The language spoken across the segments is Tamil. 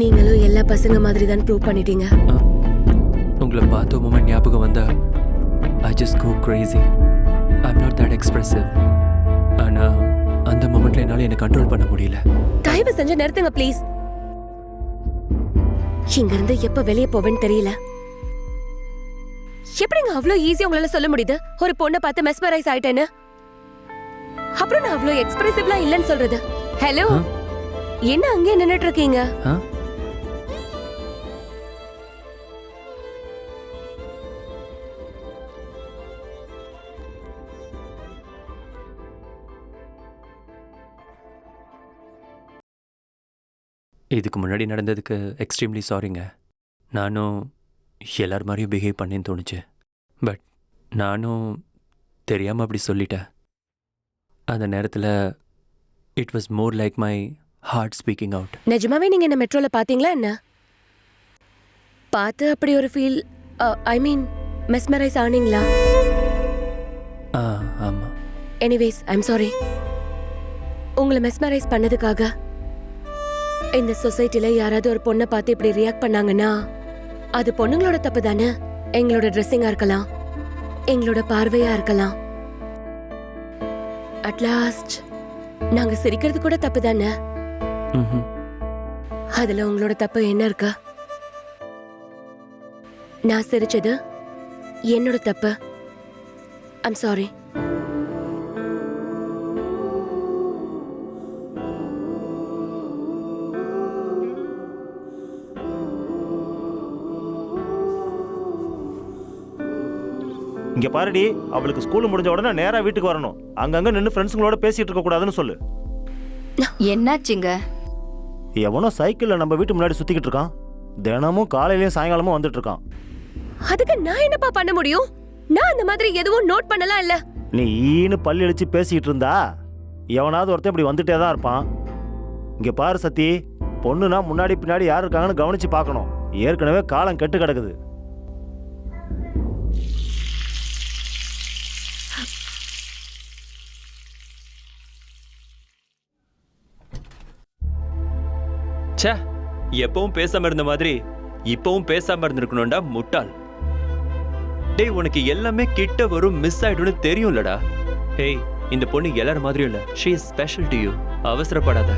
நீங்களும் எல்லா பசங்க மாதிரி தான் ப்ரூவ் பண்ணிட்டீங்க. உங்களை பார்த்த மொமெண்ட் ஞாபகம் வந்தா I just go crazy. I'm not that expressive. ஆனால் அந்த மொமெண்ட்ல என்னால் என்னை கண்ட்ரோல் பண்ண முடியல. தயவு செஞ்சு நிறுத்துங்க ப்ளீஸ். இங்க இருந்து எப்ப வெளியே போவேன்னு தெரியல. எப்படிங்க அவ்வளோ ஈஸியா உங்களால சொல்ல முடியுது ஒரு பொண்ணை பார்த்து மெஸ்மரைஸ் ஆயிட்டேன்னு? அப்புறம் நான் அவ்வளோ எக்ஸ்பிரசிவ்லாம் இல்லைன்னு சொல்றது. ஹலோ, என்ன அங்கே நின்னுட்டு இருக்கீங்க? இதுக்கு முன்னாடி நடந்ததுக்கு எக்ஸ்ட்ரீம்லி சாரிங்க. நானும் எல்லார் மாதிரியும் பிஹேவ் பண்ணேன்னு தோணுச்சு. பட் நானும் தெரியாமல் அப்படி சொல்லிட்டேன். அந்த நேரத்தில் it was more like my heart speaking out. நிஜமாவே நீங்க என்ன மெட்ரோல பாத்தீங்களா என்ன? பார்த்து அப்படி ஒரு ஃபீல், ஐ மீன் மெஸ்மரைஸ் ஆனீங்களா? ஆமாம். Anyways I'm sorry. உங்களை மெஸ்மரைஸ் பண்ணதுக்காக இந்த சொசைட்டில யாராவது ஒரு பொண்ணை பார்த்து இப்படி ரியாக்ட் பண்ணாங்கன்னா அது பொண்ணுங்களோட தப்பு தானே. எங்களோட ட்ரெஸ்ஸிங்கா இருக்கலாம், எங்களோட பார்வையா இருக்கலாம். அட்லாஸ்ட் நாங்க சிரிக்கிறது கூட தப்பு தானே. அதுல உங்களோட தப்பு என்ன இருக்கு? நான் சிரிச்சது என்னோட தப்பு. I'm sorry. இங்க பாருடி, அவளுக்கு ஸ்கூல் முடிஞ்ச உடனே நேரா வீட்டுக்கு வரணும். அங்கங்க நின்று ஃப்ரெண்ட்ஸுங்களோட பேசிட்டு இருக்க கூடாதுன்னு சொல்லு. என்னாச்சுங்க? எவனோ சைக்கிள்ல நம்ம வீட்டு முன்னாடி சுத்திக்கிட்டு இருக்கான். தினமும் காலையிலயும் சாயங்காலமும் வந்துட்டு இருக்கான். அதுக்கு நான் என்னப்பா பண்ண முடியும்? நான் அந்த மாதிரி எதுவும் நோட் பண்ணலாம் இல்ல. நீ ஈன்னு பல்லு அடிச்சு பேசிட்டு இருந்தா எவனாவது ஒருத்தன் இப்படி வந்துட்டே தான் இருப்பான். இங்க பாரு சத்தி, பொண்ணுனா முன்னாடி பின்னாடி யார் இருக்காங்கன்னு கவனிச்சு பார்க்கணும். ஏற்கனவே காலம் கெட்டு கிடக்குது. ச்சே, எப்பவும் பேசாம இருந்த மாதிரி இப்பவும் பேசாம இருந்திருக்கணும்டா முட்டாள். டேய், உனக்கு எல்லாமே கிட்ட வரும், மிஸ் ஆயிடும்னு தெரியும்லடா. ஹேய், இந்த பொண்ணு எல்லார மாதிரியும் இல்ல. She is special to you. அவசரப்படாத.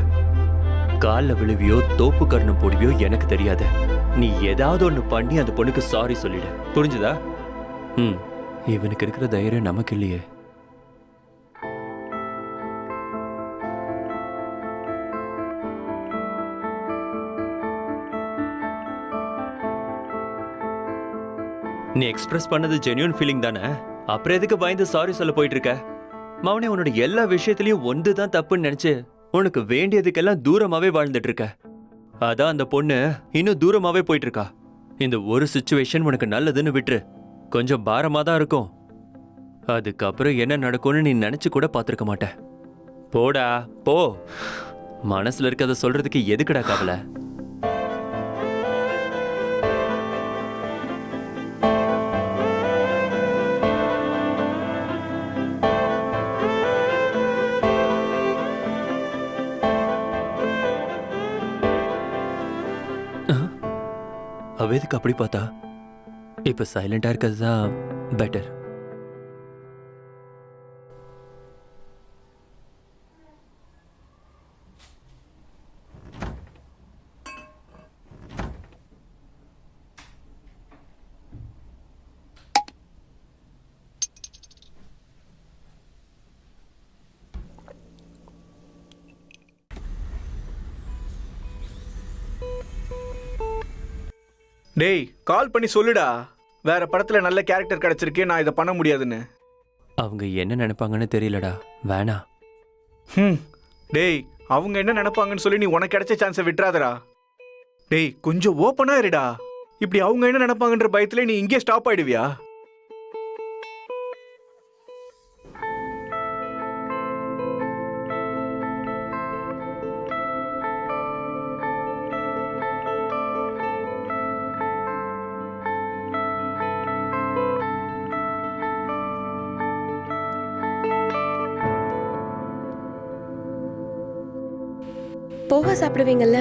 காலில் விழுவியோ தோப்பு கர்ணம் போடுவியோ எனக்கு தெரியாது. நீ ஏதாவது ஒன்று பண்ணி அந்த பொண்ணுக்கு சாரி சொல்லிடு. புரிஞ்சுதா? இவனுக்கு இருக்கிற தைரியம் நமக்கு இல்லையே. நீ எக்ஸ்பிரஸ் பண்ணது ஜென்யூன் ஃபீலிங் தானே? அப்புறம் எதுக்கு பயந்து சாரி சொல்ல போயிட்டு இருக்க? மவனே, உன்னோட எல்லா விஷயத்திலயும் ஒன்று தான் தப்புன்னு நினைச்சு உனக்கு வேண்டியதுக்கெல்லாம் தூரமாவே வாழ்ந்துட்டு இருக்க. அதான் அந்த பொண்ணு இன்னும் தூரமாவே போயிட்டு இருக்கா. இந்த ஒரு சிச்சுவேஷன் உனக்கு நல்லதுன்னு விட்டுரு. கொஞ்சம் பாரமா தான் இருக்கும். அதுக்கப்புறம் என்ன நடக்கும்னு நீ நினைச்சு கூட பார்த்துருக்க மாட்ட. போடா போ. மனசுல இருக்கதை சொல்றதுக்கு எதுக்குடா கவலை? அவ எதுக்கு அப்படி பார்த்தா? இப்ப சைலண்டா இருக்கிறது தான் பெட்டர். டேய், கால் பண்ணி சொல்லுடா, வேற படத்துல நல்ல கேரக்டர் கிடைச்சிருக்கே, நான் இதை பண்ண முடியாதுன்னு. அவங்க என்ன நினைப்பாங்கன்னு தெரியலடா. வேணா. டேய், அவங்க என்ன நினைப்பாங்கன்னு சொல்லி நீ உனக்கு கிடைச்ச சான்ஸை விட்டுறாதடா. டேய், கொஞ்சம் ஓப்பனா இருடா. இப்படி அவங்க என்ன நினைப்பாங்கன்ற பயத்துல நீ இங்கே ஸ்டாப் ஆயிடுவியா? போக சாப்பிடுவீங்கல்ல?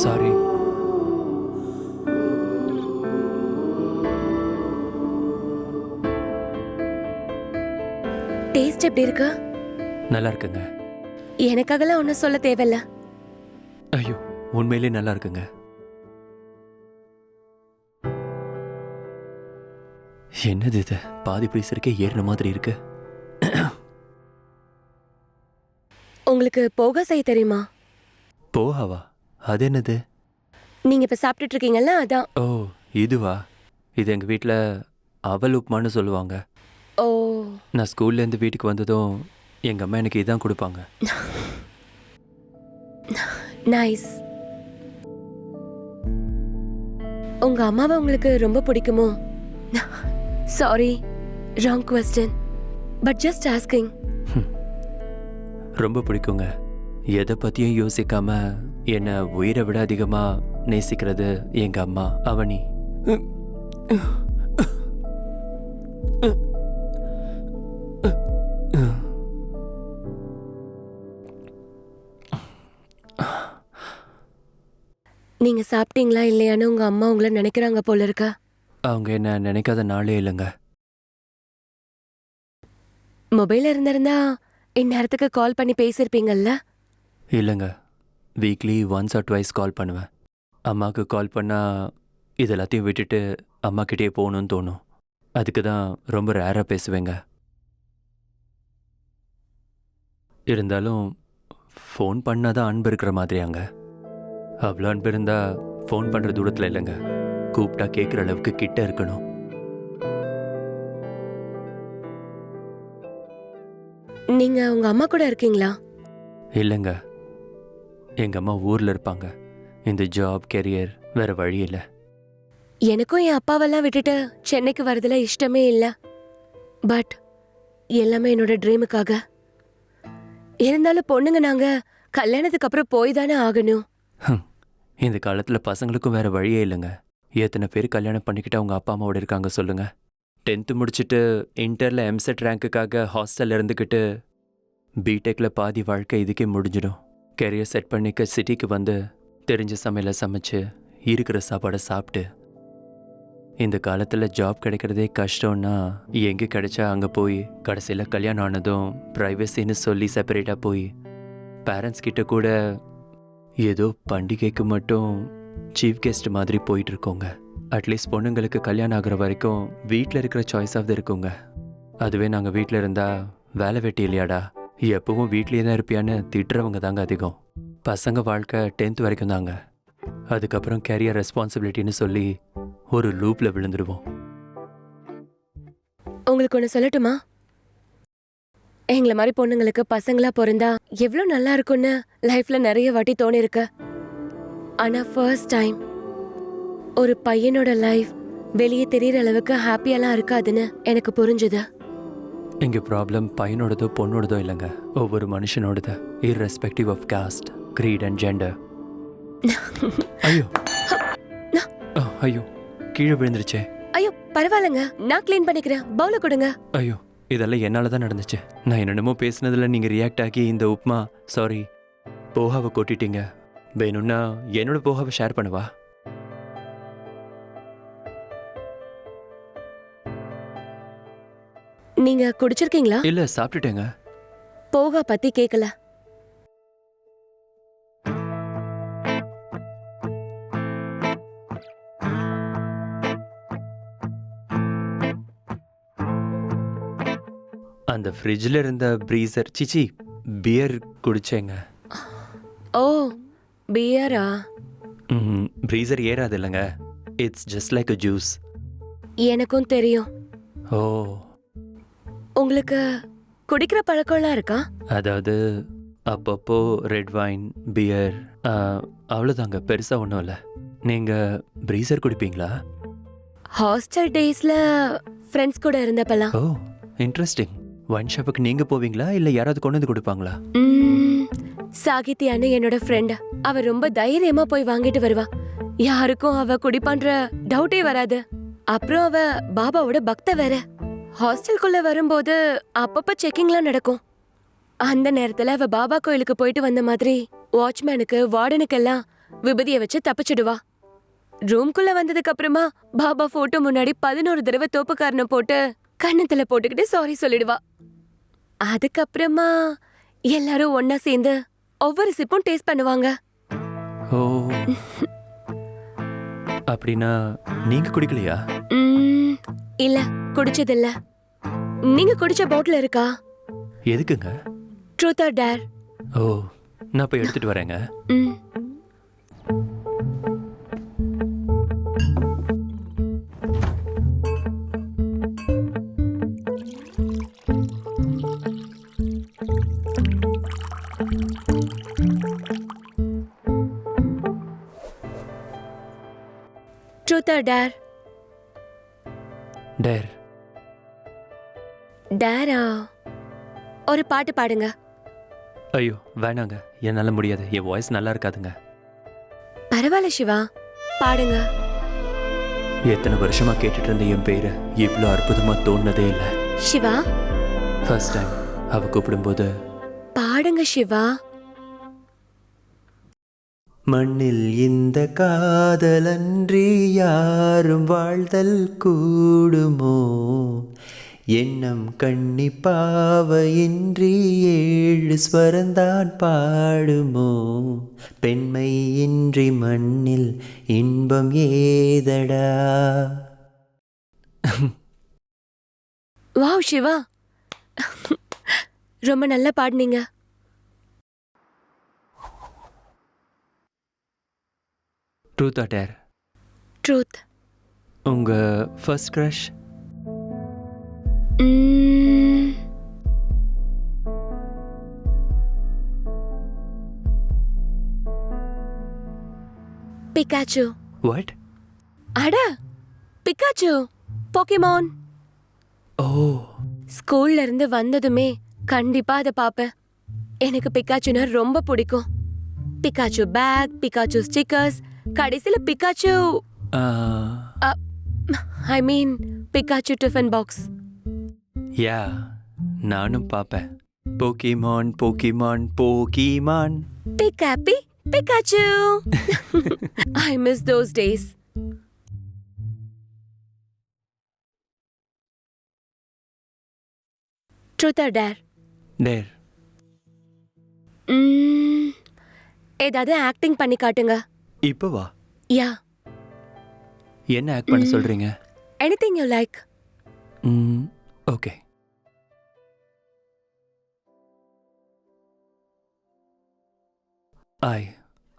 சாரி. டேஸ்ட் எப்படி இருக்கு? நல்லா இருக்குங்க. எனக்காகலாம் ஒன்றும் சொல்ல தேவையில்ல. ஐயோ, உண்மையிலே நல்லா இருக்குங்க. என்னது இது? பாதி பீசருக்கே ஏறின மாதிரி இருக்கு. உங்களுக்கு போகா செய்ய தெரியுமா? போகாவா? அது என்னது? நீங்க இப்ப சாப்பிட்டுட்டு இருக்கீங்கல்ல, அதான். ஓ, இதுவா? இது எங்க வீட்டில் அவல் உப்புமான்னு சொல்லுவாங்க. ஓ, நான் ஸ்கூல்லேருந்து வீட்டுக்கு வந்ததும் எங்கள் அம்மா எனக்கு இதான் கொடுப்பாங்க. நைஸ். உங்க அம்மாவை உங்களுக்கு ரொம்ப பிடிக்குமோ? Sorry, wrong question, but just asking. ரொம்ப பிடிக்குங்க. எதை பற்றியும் யோசிக்காம என்னை உயிரை விட அதிகமாக நேசிக்கிறது எங்கள் அம்மா அவனி. நீங்க சாப்பிட்டீங்களா இல்லையான்னு உங்க அம்மா உங்களை நினைக்கிறாங்க போல இருக்கா? அவங்க என்ன நினைக்காத நாளே இல்லைங்க. மொபைல் இருந்திருந்தா இந்நேரத்துக்கு கால் பண்ணி பேசியிருப்பீங்கல்ல? இல்லைங்க, வீக்லி ஒன்ஸ் ஆர் ட்வைஸ் கால் பண்ணுவேன். அம்மாவுக்கு கால் பண்ணால் இது எல்லாத்தையும் விட்டுட்டு அம்மாக்கிட்டே போகணுன்னு தோணும். அதுக்கு தான் ரொம்ப ரேராக பேசுவேங்க. இருந்தாலும் ஃபோன் பண்ணால் தான் அன்பு இருக்கிற மாதிரியாங்க. அவ்வளோ அன்பு இருந்தால் ஃபோன் பண்ணுற தூரத்தில் இல்லைங்க, கூப்பிட்டா கேட்குற அளவுக்கு கிட்ட இருக்கணும். நீங்க உங்க அம்மா கூட இருக்கீங்களா? இல்லைங்க, எங்கள் அம்மா ஊரில் இருப்பாங்க. இந்த ஜாப் கெரியர் வேறு வழி இல்லை. எனக்கும் என் அப்பாவெல்லாம் விட்டுட்டு சென்னைக்கு வரதுல இஷ்டமே இல்லை. பட் எல்லாமே என்னோட ட்ரீமுக்காக. இருந்தாலும் பொண்ணுங்க நாங்க கல்யாணத்துக்கு அப்புறம் போய் தானே ஆகணும். இந்த காலத்தில் பசங்களுக்கும் வேறு வழியே இல்லைங்க. எத்தனை பேர் கல்யாணம் பண்ணிக்கிட்டு அவங்க அப்பா அம்மாவோட இருக்காங்க சொல்லுங்கள். 10th முடிச்சுட்டு இன்டரில் எம்செட் ரேங்க்குக்காக ஹாஸ்டலில் இருந்துக்கிட்டு பிடெக்கில் பாதி வாழ்க்கை இதுக்கே முடிஞ்சிடும். கெரியர் செட் பண்ணிக்க சிட்டிக்கு வந்து தெரிஞ்ச சமையலை சமைச்சு இருக்கிற சாப்பாடை சாப்பிட்டு, இந்த காலத்தில் ஜாப் கிடைக்கிறதே கஷ்டம்னா எங்கே கிடைச்சா அங்கே போய் கடைசியில் கல்யாணம் ஆனதும் ப்ரைவசின்னு சொல்லி செப்பரேட்டாக போய் பேரண்ட்ஸ் கிட்ட கூட ஏதோ பண்டிகைக்கு மட்டும் சீஃப் கெஸ்ட் மாதிரி போயிட்டு இருக்கோங்க. அட்லீஸ்ட் பொண்ணுங்களுக்கு கல்யாணம் ஆகிற வரைக்கும் வீட்டில் இருக்கிற சாய்ஸ் ஆஃப் இருக்குங்க. அதுவே நாங்கள் வீட்டில் இருந்தால் வேலை வெட்டி இல்லையாடா, எப்பவும் வீட்லேயே தான் இருப்பியான்னு திட்டுறவங்க தாங்க அதிகம். பசங்க வாழ்க்கை 10th வரைக்கும் தாங்க. அதுக்கப்புறம் கேரியர் ரெஸ்பான்சிபிலிட்டின்னு சொல்லி ஒரு லூப்பில் விழுந்துடுவோம். உங்களுக்கு ஒன்று சொல்லட்டுமா? எங்களை மாதிரி பொண்ணுங்களுக்கு பசங்களா பிறந்தா எவ்வளோ நல்லா இருக்கும்னு லைஃப்ல நிறைய வாட்டி தோணிருக்கு. ஆனா ஃபர்ஸ்ட் டைம் ஒரு பையனோட லைஃப் வெளியே தெரியற அளவுக்கு ஹாப்பியெல்லாம் இருக்காதுன்னு எனக்கு புரிஞ்சுது. இங்கே ப்ராப்ளம் பையனோடதோ பொண்ணோடதோ இல்லைங்க, ஒவ்வொரு மனுஷனோடது, irrespective of caste, creed and gender. ஐயோ ஐயோ, கீழே விழுந்துருச்சே. ஐயோ பரவாயில்லைங்க, நான் க்ளீன் பண்ணிக்கிறேன். பவுல கொடுங்க. ஐயோ, இதெல்லாம் என்னால் தான் நடந்துச்சு. நான் என்னென்னமோ பேசுனதில் நீங்கள் ரியாக்ட் ஆகி இந்த உப்மா சாரி போகாவை கொட்டிட்டீங்க. வேணும்னா என்னோட போகாவை ஷேர் பண்ணவா? நீங்க குடிச்சிருக்கீங்களா? இல்லை, சாப்பிட்டுட்டேங்க. போகா பத்தி கேட்கல. அந்த ஃப்ரிட்ஜில் இருந்த ப்ரீசர் சிச்சி பியர் குடிச்சேங்க. ஓ, பியரா? ப்ரீசர் ஏறாது இல்லைங்க, it's just like a juice. எனக்கும் தெரியும். ஓ, உங்களுக்கு குடிக்கிற பழக்கம்லாம் இருக்கா? அதாவது அப்பப்போ ரெட் வைன், பியர், அவ்வளோதாங்க, பெருசாக ஒன்றும் இல்லை. நீங்கள் ப்ரீசர் குடிப்பீங்களா? ஹாஸ்டல் டேஸ்ல ஃப்ரெண்ட்ஸ் கூட இருந்தப்பலாம். ஓ, இன்ட்ரெஸ்டிங். ஒயின் ஷாப்புக்கு நீங்க போவீங்களா இல்ல யாராவது கொண்டு வந்து கொடுப்பாங்களா? சாகித்யான்னு என்னோட ஃப்ரெண்ட். அவ ரொம்ப தைரியமா போய் வாங்கிட்டு வருவா. யாருக்கும் அவ குடிப்பான்ற டவுட்டே வராது. அப்புறம் அவ பாபாவோட பக்த வேற. ஹாஸ்டலுக்குள்ள வரும்போது அப்பப்ப செக்கிங்லாம் நடக்கும். அந்த நேரத்துல அவ பாபா கோயிலுக்கு போயிட்டு வந்த மாதிரி வாட்ச்மேனுக்கு வார்டனுக்கெல்லாம் விபதிய வச்சு தப்பிச்சிடுவா. ரூம்குள்ள வந்ததுக்கு அப்புறமா பாபா போட்டோ முன்னாடி 11 தடவை தோப்புக்காரனை போட்டு கண்ணத்துல போட்டுக்கிட்டு சாரி சொல்லிடுவா. அதுக்கப்புறமா எல்லாரும் ஒன்னா சேர்ந்து ஒவ்வொரு சிப்பும் டேஸ்ட் பண்ணுவாங்க. ஓ, அப்படின்னா நீங்க குடிக்கலையா? இல்ல, குடிச்சதில்ல. நீங்க குடிச்ச பாட்டில் இருக்கா? எதுக்குங்க? Truth or dare. ஓ, நான் போய் எடுத்துட்டு வரேங்க. Truth or dare? டேர். டேரா? ஒரு பாட்டு பாடுங்க. ஐயோ வேணாங்க, என்னால முடியாது. என் வாய்ஸ் நல்லா இருக்காதுங்க. பரவாயில்ல சிவா, பாடுங்க. எத்தனை வருஷமா கேட்டுட்டு இருந்த என் பேரு இவ்வளோ அற்புதமா தோணுனதே இல்லை. சிவா, ஃபர்ஸ்ட் டைம் அவ கூப்பிடும்போது பாடுங்க சிவா. மண்ணில் இந்த காதலன்றி யாரும் வாழ்தல் கூடுமோ, எண்ணம் கண்ணிப்பாவையின்றி 7 ஸ்வரந்தான் பாடுமோ, பெண்மை இன்றி மண்ணில் இன்பம் ஏதடா. வாவ் சிவா, ரொம்ப நல்லா பாடுனீங்க. Truth or dare? ட்ரூத். உங்க ஃபர்ஸ்ட் க்ரஷ்? பிகாச்சு. வாட்? அட, பிகாச்சு, போக்கிமான். ஓ, ஸ்கூல்ல இருந்து வந்ததுமே கண்டிப்பா அதை பாப்பேன். எனக்கு பிகாச்சுனா ரொம்ப பிடிக்கும். பிகாச்சு பேக், பிகாச்சு ஸ்டிக்கர்ஸ், கடைசில Pikachu, I mean Pikachu tiffin box. Yeah, நானும் பாப்பேன். Pokemon Pokemon Pokemon. Big happy Pikachu. I miss those days. Truth or dare? Dare. ஏதாவது ஆக்டிங் பண்ணி காட்டுங்க. இப்போ வா. யா. என்ன ஆக்ட் பண்ண சொல்றீங்க? Anything you like. Okay.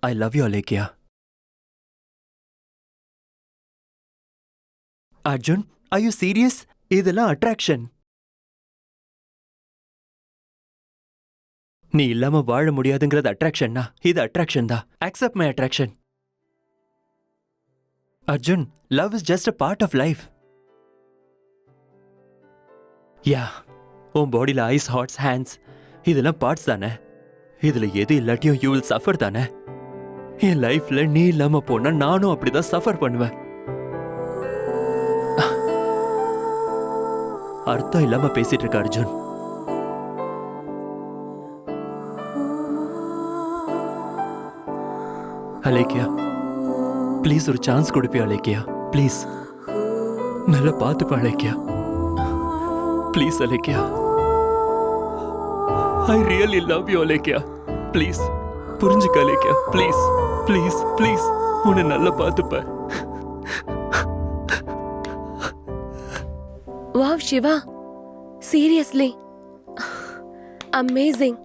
I love you, Alekia. Arjun, are you serious? இதெல்லாம் அட்ராக்ஷன். நீ இல்லாம வாழ முடியாதுங்கிறது அட்ராக்ஷன்னா இது அட்ராக்ஷன் தான். Accept my attraction. Arjun, love is just a part of life. Yeah, உன் பாடியில் ஐஸ், ஹார்ட்ஸ், ஹேண்ட்ஸ் இதெல்லாம் பார்ட்ஸ் தானே. இதுல எது இல்லாட்டியும் யூ வில் சஃபர் தானே. என் லைஃப்ல நீ இல்லாம போனா நானும் அப்படிதான் சஃபர் பண்ணுவேன். அர்த்தம் இல்லாம பேசிட்டு இருக்க அர்ஜுன். அலேக்கியா, ப்ளீஸ் ஒரு சான்ஸ் கொடுப்பியா அலேக்கியா? ப்ளீஸ் நல்லா பார்த்துப்பா Alekhya. Please Alekhya, I really love you Alekhya. Please புரிஞ்சுக்க அலேக்கியா. ப்ளீஸ் ப்ளீஸ் ப்ளீஸ், உன்னை நல்லா பார்த்துப்ப. Wow, Shiva. Seriously. Amazing.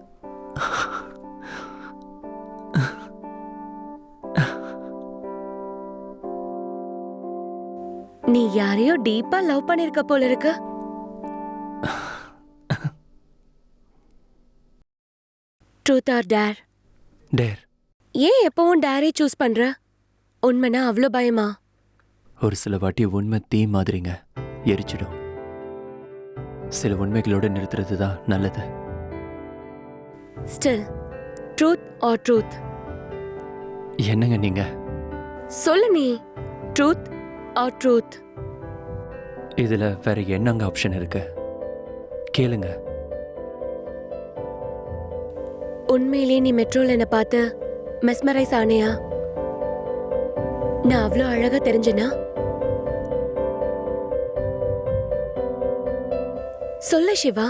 நீ யாரையோ டீப்பா லவ் பண்ணிருக்க போல இருக்கு. Truth or dare? டேர். ஏன் எப்பவும் டேரை சூஸ் பண்ற? உண்மைனா அவ்வளோ பயமா? ஒரு சில வாட்டி உண்மை தீ மாதிரிங்க, எரிச்சிடும். சில உண்மைகளோட நிறுத்துறது தான் நல்லது. Still truth or truth? என்னங்க நீங்க? சொல்லு நீ. Truth or truth? இதுல வேற என்னங்க ஆப்ஷன் இருக்கு? கேளுங்க. உண்மையிலேயே நீ மெட்ரோல என்ன பார்த்து மெஸ்மரைஸ் ஆனியா? நான் அவ்வளோ அழகா தெரிஞ்சனா? சொல்ல சிவா,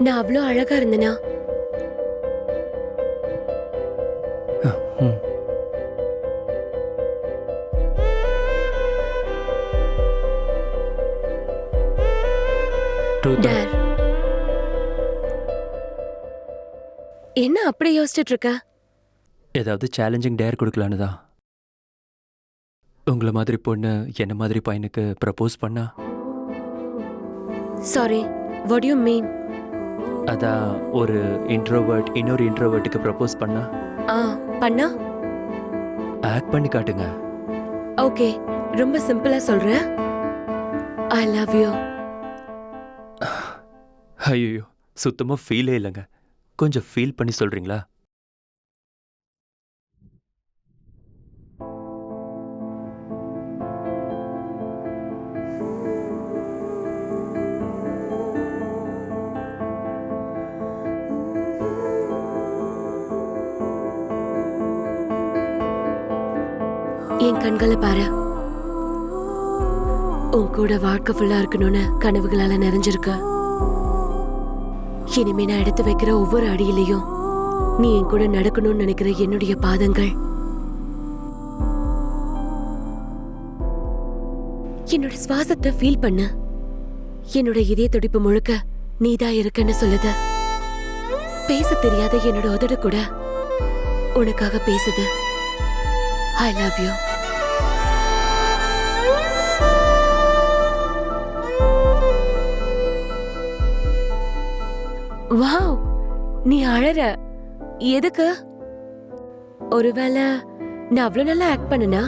நான் அவ்வளோ அழகா இருந்தனா? ம். Truth. டேர், என்ன அப்படி யோசிச்சுட்டு இருக்க? ஏதாவது சேலஞ்சிங் டேர் கொடுக்கலான்னு தான். உங்களை மாதிரி பொண்ணு என்ன மாதிரி பையனுக்கு ப்ரப்போஸ் பண்ணா? Sorry, what you mean? அதான் ஒரு இன்ட்ரோவர்ட் இன்னொரு இன்ட்ரோவர்ட்டுக்கு ப்ரப்போஸ் பண்ணா பண்ணா? ஆக்ட் பண்ணி காட்டுங்க. ஓகே, ரொம்ப சிம்பிளா சொல்றேன். I love you. ஐயோ, சுத்தமாக ஃபீலே இல்லைங்க. கொஞ்சம் ஃபீல் பண்ணி சொல்றீங்களா? என் கண்களை பாரு. உன் கூட வாழ்க்கை ஃபுல்லா இருக்கணும்னு கனவுகளால நிறைஞ்சிருக்க. இனிமே நான் எடுத்து வைக்கிற ஒவ்வொரு அடியிலையும் நீ என் கூட நடக்கணும்னு நினைக்கிற என்னுடைய பாதங்கள் என்னோட சுவாசத்தை ஃபீல் பண்ணு. என்னோட இதய துடிப்பு முழுக்க நீதான் இருக்கன்னு சொல்லுது. பேச தெரியாத என்னோட உதடு கூட உனக்காக பேசுது. I love you. வாவ், நீ அழற. எதுக்கு? ஒருவேளை நான் அவ்வளவு நல்லா ஆக்ட் பண்ணனா?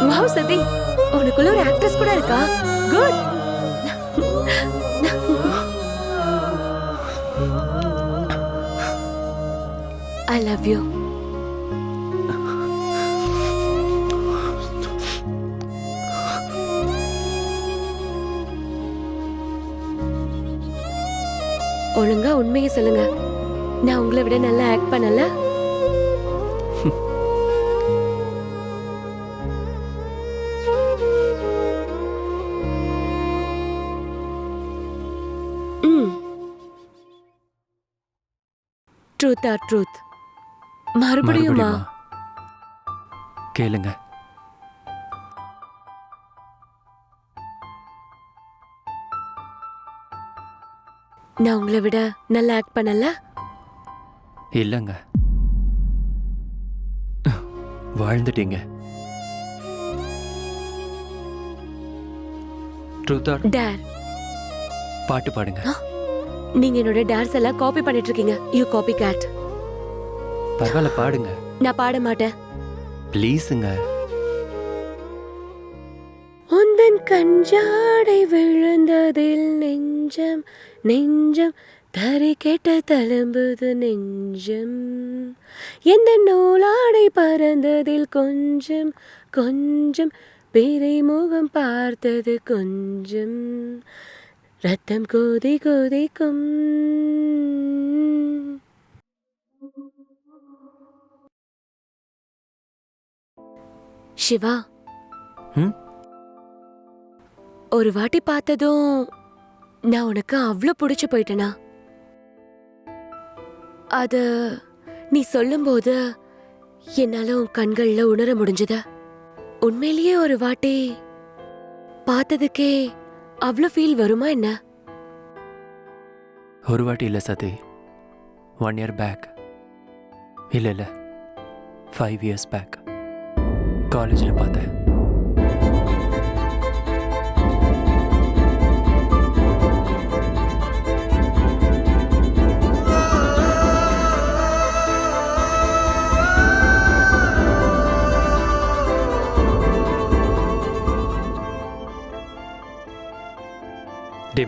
வாவ் சதி, உனக்குள்ள ஒரு ஆக்ட்ரஸ் கூட இருக்கா? குட். I love you. ஒழுங்கா உண்மையை சொல்லுங்க. நான் உங்களை விட நல்லா ஆக்ட் பண்ணல? Truth or truth? மறுபடியுமா? கேளுங்க. நான் உங்களை விட நல்லா ஆக்ட் பண்ணல? இல்லைங்க, வாழ்ந்துட்டீங்க. Truth or dare. பாட்டு பாடுங்க. நீங்க என்னோட டேர்ஸ் எல்லாம் காப்பி பண்ணிட்டு இருக்கீங்க. You copy cat. பரவாயில்ல, பாடுங்க. நான் பாட மாட்டேன். ப்ளீஸுங்க. உந்தன் கஞ்சாடை விழுந்ததில் நெஞ்சம் நெஞ்சம் தரை கேட்ட தழும்புது நெஞ்சம். எந்த நூலாடை பறந்ததில் கொஞ்சம் கொஞ்சம் பிறை முகம் பார்த்தது கொஞ்சம். ரத்தம் கொதி கொதிக்கும். சிவா, ஒரு வாட்டி பார்த்ததும் நான் உனக்கு அவ்வளோ பிடிச்சு போயிட்டேனா? அது நீ சொல்லும்போது என்னால உன் கண்கள்ல உணர முடிஞ்சது. உண்மையிலேயே ஒரு வாட்டி பார்த்ததுக்கே அவ்வளோ ஃபீல் வருமா என்ன? ஒரு வாட்டி இல்லை சதி, 1 year பேக். இல்லை 5 years பேக் காலேஜில் பார்த்தேன்.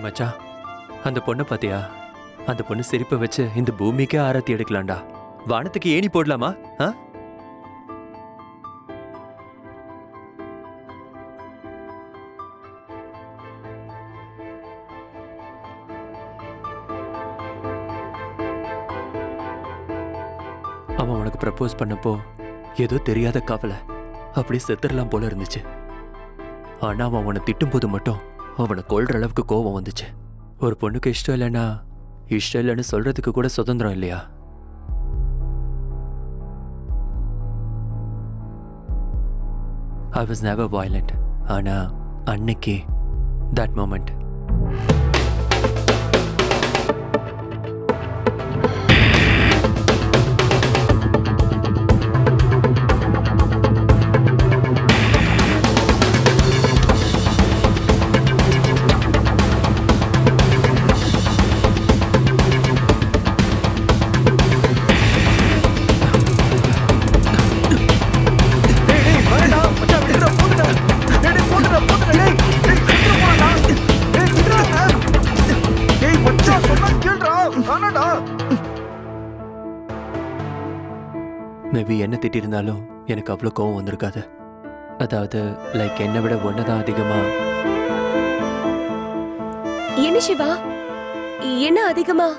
மச்சான், அந்த பொண்ணை பாத்தியா? அந்த பொண்ணு சிரிப்பை வச்சு இந்த பூமிக்கே ஆரத்தி எடுக்கலாம்டா. வானத்துக்கு ஏணி போடலாமா? ஆ? அவன் உனக்கு ப்ரப்போஸ் பண்ணப்போ ஏதோ தெரியாத கவலை, அப்படி செத்துடலாம் போல இருந்துச்சு. ஆனா அவன் அவனை திட்டும் போது மட்டும் அவனை கொல்ற அளவுக்கு கோபம் வந்துச்சு. ஒரு பொண்ணுக்கு இஷ்டம் இல்லைன்னு சொல்றதுக்கு கூட சுதந்திரம் இல்லையா? I was never violent. ஆனா அன்னைக்கு that moment மேபி என்ன திட்டிருந்தாலும் எனக்கு அவ்வளோ கோவம் வந்திருக்காது. அதாவது லைக் என்னை விட ஒன்னதான் அதிகமா. என்ன சிவா, என்ன அதிகமா?